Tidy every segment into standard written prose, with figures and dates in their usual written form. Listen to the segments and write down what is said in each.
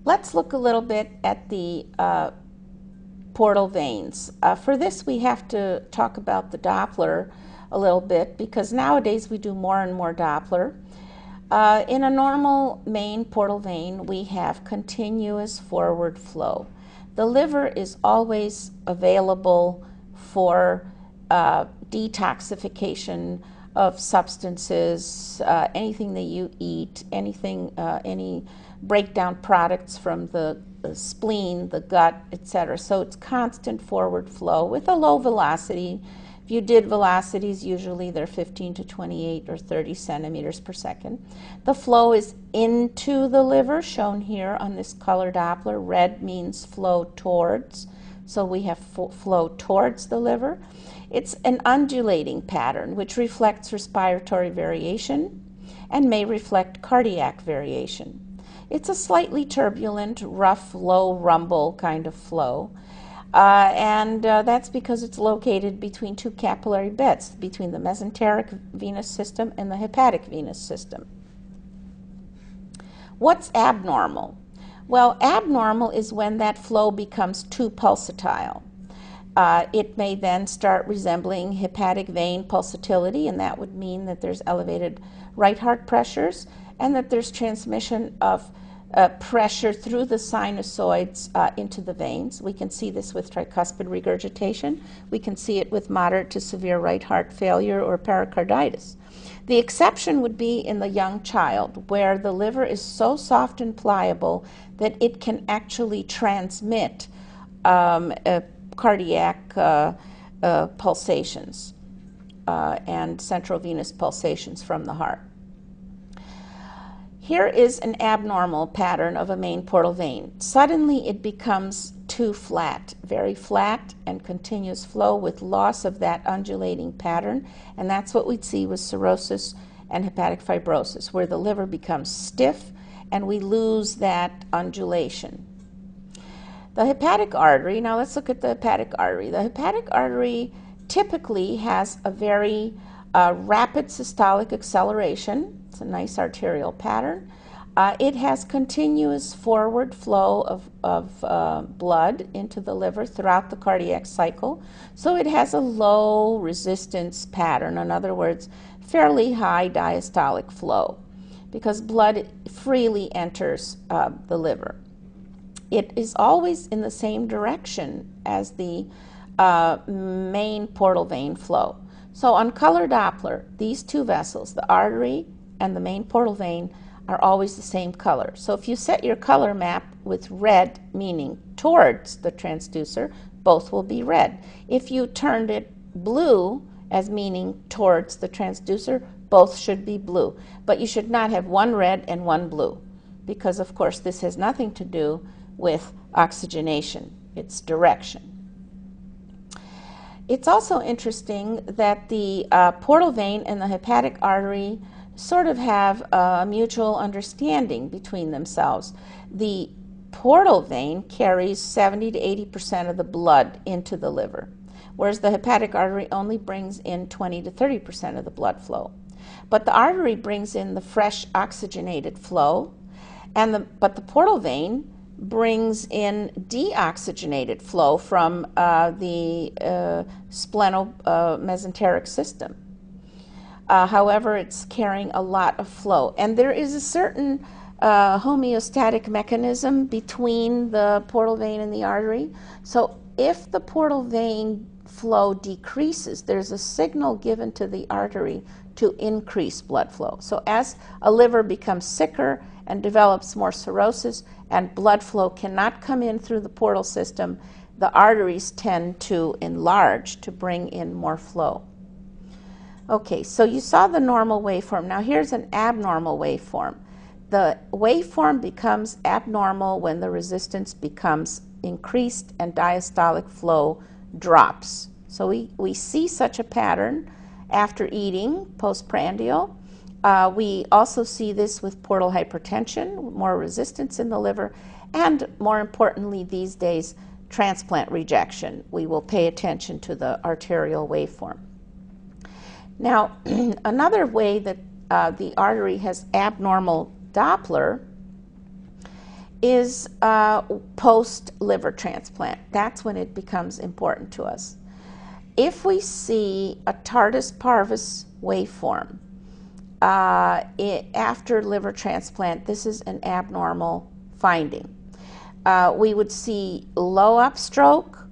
Let's look a little bit at the portal veins. For this, we have to talk about the Doppler a little bit because nowadays we do more and more Doppler. In a normal main portal vein, we have continuous forward flow. The liver is always available for detoxification of substances, anything that you eat, any breakdown products from the spleen, the gut, etc. So it's constant forward flow with a low velocity. If you did velocities, usually they're 15 to 28 or 30 centimeters per second. The flow is into the liver, shown here on this color Doppler. Red means flow towards, so we have flow towards the liver. It's an undulating pattern which reflects respiratory variation and may reflect cardiac variation. It's a slightly turbulent, rough, low rumble kind of flow. That's because it's located between two capillary beds, between the mesenteric venous system and the hepatic venous system. What's abnormal? Well, abnormal is when that flow becomes too pulsatile. It may then start resembling hepatic vein pulsatility, and that would mean that there's elevated right heart pressures and that there's transmission of pressure through the sinusoids into the veins. We can see this with tricuspid regurgitation. We can see it with moderate to severe right heart failure or pericarditis. The exception would be in the young child, where the liver is so soft and pliable that it can actually transmit cardiac pulsations and central venous pulsations from the heart. Here is an abnormal pattern of a main portal vein. Suddenly it becomes too flat, very flat and continuous flow with loss of that undulating pattern, and that's what we'd see with cirrhosis and hepatic fibrosis, where the liver becomes stiff and we lose that undulation. The hepatic artery, now let's look at the hepatic artery. The hepatic artery typically has a very rapid systolic acceleration. It's a nice arterial pattern. It has continuous forward flow of blood into the liver throughout the cardiac cycle. So it has a low resistance pattern. In other words, fairly high diastolic flow because blood freely enters the liver. It is always in the same direction as the main portal vein flow. So on color Doppler, these two vessels, the artery and the main portal vein, are always the same color. So if you set your color map with red, meaning towards the transducer, both will be red. If you turned it blue, as meaning towards the transducer, both should be blue. But you should not have one red and one blue, because of course this has nothing to do with oxygenation. It's direction. It's also interesting that the portal vein and the hepatic artery sort of have a mutual understanding between themselves. The portal vein carries 70 to 80% of the blood into the liver, whereas the hepatic artery only brings in 20 to 30% of the blood flow. But the artery brings in the fresh oxygenated flow, but the portal vein brings in deoxygenated flow from the splenomesenteric system. However, it's carrying a lot of flow. And there is a certain homeostatic mechanism between the portal vein and the artery. So if the portal vein flow decreases, there's a signal given to the artery to increase blood flow. So as a liver becomes sicker and develops more cirrhosis and blood flow cannot come in through the portal system, the arteries tend to enlarge to bring in more flow. Okay, so you saw the normal waveform. Now here's an abnormal waveform. The waveform becomes abnormal when the resistance becomes increased and diastolic flow drops. So we see such a pattern after eating, postprandial. We also see this with portal hypertension, more resistance in the liver, and more importantly these days, transplant rejection. We will pay attention to the arterial waveform. Now, another way that the artery has abnormal Doppler is post-liver transplant. That's when it becomes important to us. If we see a tardus parvus waveform after liver transplant, this is an abnormal finding. We would see low upstroke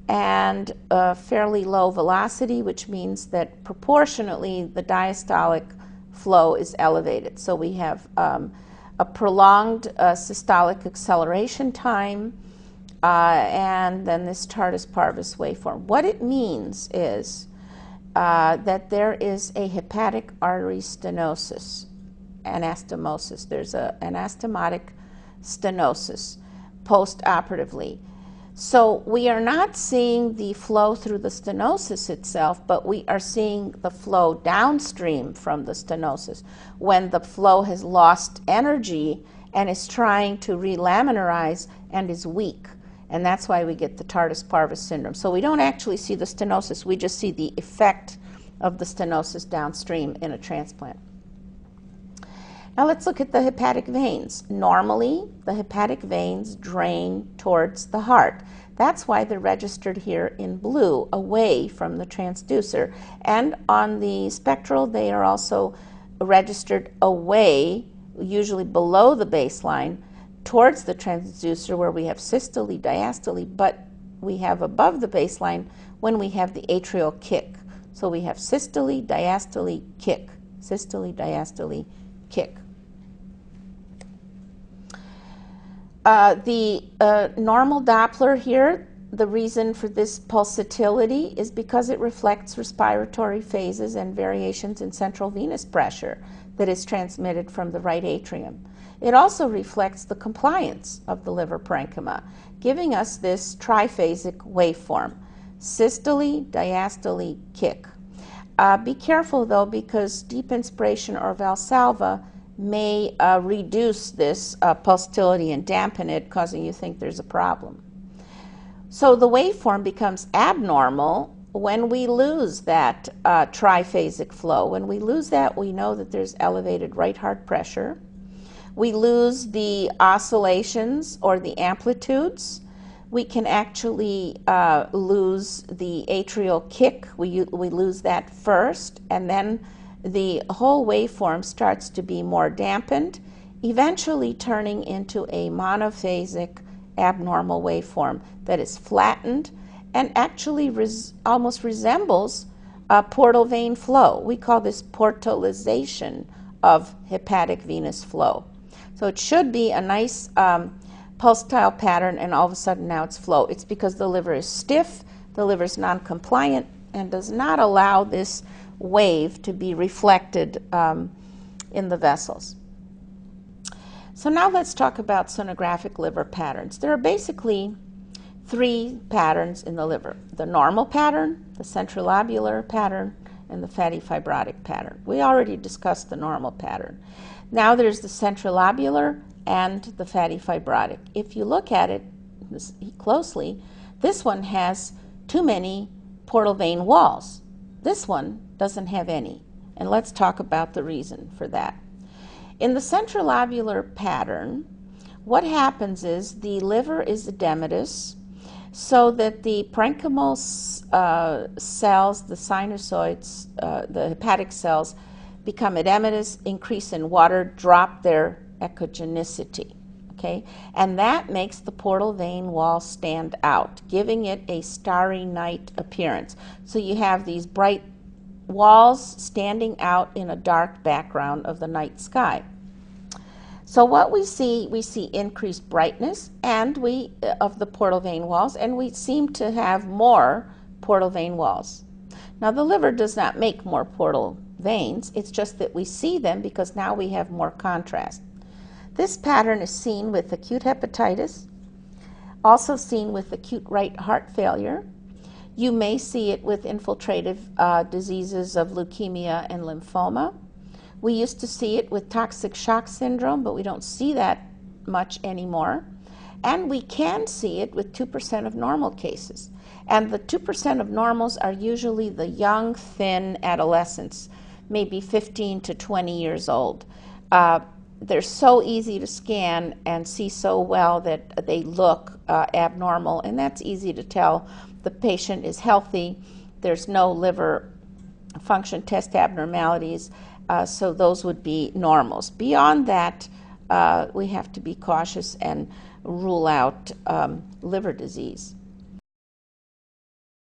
and fairly low velocity, which means that proportionately the diastolic flow is elevated. So we have a prolonged systolic acceleration time, and then this tardus parvus waveform. What it means is that there is a hepatic artery stenosis, anastomosis. There's an anastomotic stenosis post-operatively. So we are not seeing the flow through the stenosis itself, but we are seeing the flow downstream from the stenosis when the flow has lost energy and is trying to relaminarize and is weak. And that's why we get the tardus parvus syndrome. So we don't actually see the stenosis, we just see the effect of the stenosis downstream in a transplant. Now let's look at the hepatic veins. Normally, the hepatic veins drain towards the heart. That's why they're registered here in blue, away from the transducer. And on the spectral, they are also registered away, usually below the baseline, towards the transducer where we have systole, diastole, but we have above the baseline when we have the atrial kick. So we have systole, diastole, kick, systole, diastole, kick. The normal Doppler here, the reason for this pulsatility is because it reflects respiratory phases and variations in central venous pressure that is transmitted from the right atrium. It also reflects the compliance of the liver parenchyma, giving us this triphasic waveform, systole, diastole, kick. Be careful though, because deep inspiration or Valsalva may reduce this pulsatility and dampen it, causing you to think there's a problem. So the waveform becomes abnormal when we lose that triphasic flow. When we lose that, we know that there's elevated right heart pressure. We lose the oscillations or the amplitudes. We can actually lose the atrial kick. We lose that first, and then the whole waveform starts to be more dampened, eventually turning into a monophasic abnormal waveform that is flattened and actually almost resembles a portal vein flow. We call this portalization of hepatic venous flow. So it should be a nice pulsatile pattern, and all of a sudden now it's flow. It's because the liver is stiff, the liver is non-compliant, and does not allow this wave to be reflected in the vessels. So now let's talk about sonographic liver patterns. There are basically three patterns in the liver: the normal pattern, the CENTRI-LOBULAR pattern, and the fatty fibrotic pattern. We already discussed the normal pattern. Now there's the CENTRI-LOBULAR and the fatty fibrotic. If you look at it closely, this one has too many portal vein walls. This one doesn't have any, and let's talk about the reason for that. In the CENTRI-LOBULAR pattern, what happens is the liver is edematous, so that the parenchymal cells, the sinusoids, the hepatic cells, become edematous, increase in water, drop their echogenicity. Okay? And that makes the portal vein wall stand out, giving it a starry night appearance. So you have these bright walls standing out in a dark background of the night sky. So what we see increased brightness and of the portal vein walls, and we seem to have more portal vein walls. Now the liver does not make more portal veins, it's just that we see them because now we have more contrast. This pattern is seen with acute hepatitis, also seen with acute right heart failure. You may see it with infiltrative diseases of leukemia and lymphoma. We used to see it with toxic shock syndrome, but we don't see that much anymore. And we can see it with 2% of normal cases. And the 2% of normals are usually the young, thin adolescents, maybe 15 to 20 years old. they're so easy to scan and see so well that they look abnormal, and that's easy to tell. The patient is healthy. There's no liver function test abnormalities, so those would be normals. Beyond that, we have to be cautious and rule out liver disease.